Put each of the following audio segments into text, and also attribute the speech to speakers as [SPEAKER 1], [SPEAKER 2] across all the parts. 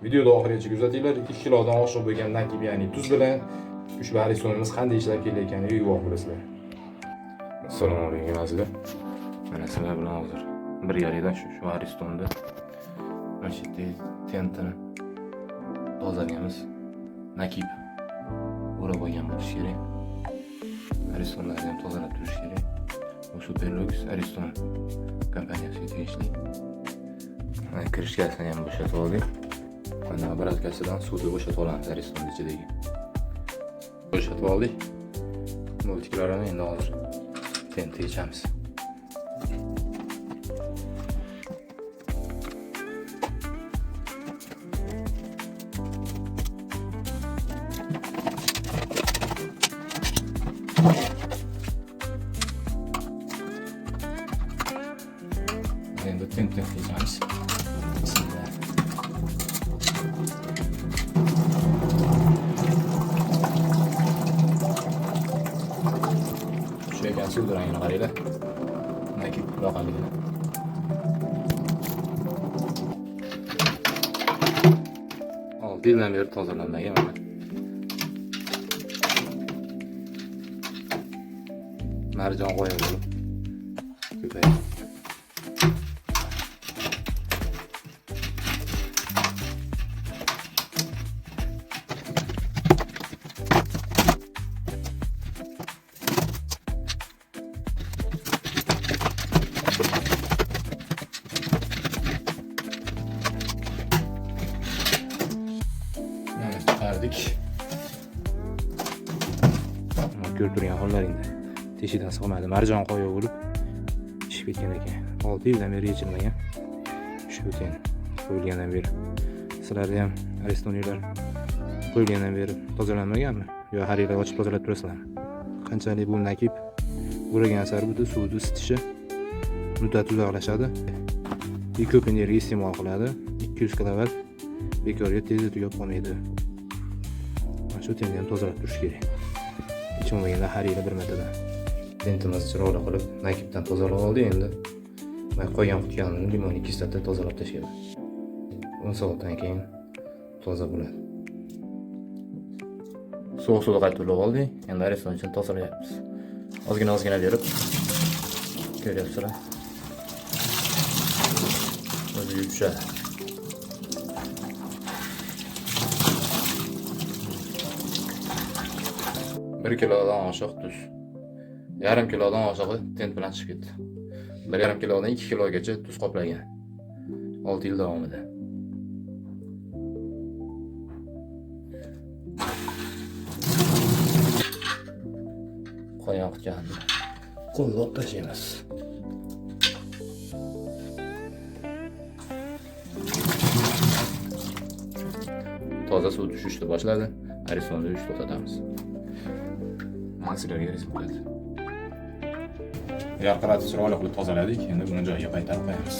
[SPEAKER 1] Videoda oxirigacha kuzatinglar. 2 kilodan oshiq bo'lgandan keyin, ya'ni tuz bilan ushbu aristonimiz qanday ishlab kelayotganiga guvoh bo'lasizlar. Assalomu alaykum azizlar. Mana sizlar bilan hozir bir yarıdan shu aristonda mana shu tentini tozalagamiz. Nakib o'rab olgan bo'lish kerak. Aristonlarni ham tozalab turish kerak. Bu Superlux Ariston kompaniyasiga tegishli. Mana kirishkasini ham bo'shatib oldik. Mana baratkasidan suvni bo'shatib olamiz Ariston ichidagi. Bo'shatib oldik. Multiklarini endi hozir tentga ichamiz. Endi tentga ichamiz. Bismillah. Shu ekan suv rangini qaranglar. Nakib yoqaligini. Dildan beri tozalanmagan mana. Marjon qo'ya bo'lib ko'payadi. Chiqardik. Ko'rib turgan hollaringda teshidan sig'madi. Marjon qo'ya bo'lib ishib ketgan ekan. 6 yildan beri yechilmagan. Shu ten qo'yilgandan beri. Sizlarda ham aristoniylar qo'yilgandan beri tozalanmaganmi? Yo har yil ochib tozalab turasizlarmi? Qanchalik bu nakib o'ragan sari bu suvni isitishi muddati uzoqlashadi. Ko'p energiya iste'mol qiladi. 200 kW bekorga tezda tugab qolmaydi. Mana shu tenni ham tozalab turish kerak. Hech bo'lmaganda har yili bir martadan. Tentimizni chiroyli qilib nakibdan tozalab oldik. Endi mana qolgan qutganini limoniy kislota tozalab tashlaymiz. 10 soatdan keyin toza bo'ladi. Sovuq suvda qaytarib oldik. Endi ariston uchun tozalayapmiz. Ozgina berib ko'ryapsizlar. O'zi yumshadi. 1 kilodan oshiq tuz. 1,5 kilodan oshig'i tent bilan chiqib ketdi. 1,5 kilodan 2 kilogacha tuz qoplagan. 6 yil davomida. Qo'ygan qutganni qo'llab tashlaymiz. Toza suv tushishni boshladi. Aristonda uch to'xtatamiz. Massalarga rezib bo'ladi. Yarqiratib chiroyli qilib tozaladik. Endi buni joyiga qaytarib qo'yamiz.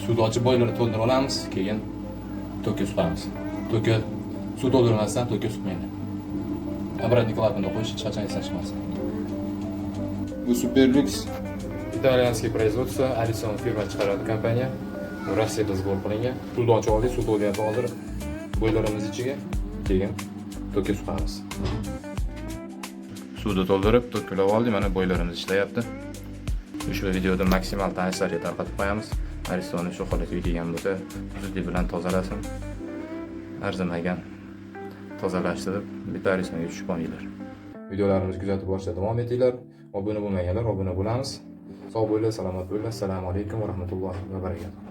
[SPEAKER 1] Suvni ochib boylarni to'ldirib olamiz, keyin to'kka suqamiz. To'kka suv to'ldirmasdan to'kka suqmaydi. Обратный клапанni qo'yish hech qachon esdan chiqmasin. Bu Superlux italyanskiy производство, Ariston firma chiqaradi kompaniya. Rossiyada sbor qilingan. Suvni ochib oldik, suv to'lyapti hozir. Bo'ylarimiz ichiga keyin to'kka suqamiz. Suvni to'ldirib, to'kkilab oldik. Mana bo'ylarimiz ishlayapti. Ushbu videoda maksimal ta'sirli tarqatib qo'yamiz. Aristonni shu holatga kelgan bo'lsa, zudlik bilan tozalasin. Arzimagan tozalashtirib, bitta aristonga tushib olinglar. Videolarimizni kuzatib borishda davom etinglar. Obuna bo'lmaganlar obuna bo'lamiz. Sog' bo'linglar, salomat bo'linglar. Assalomu alaykum va rahmatullohi va barakatuh.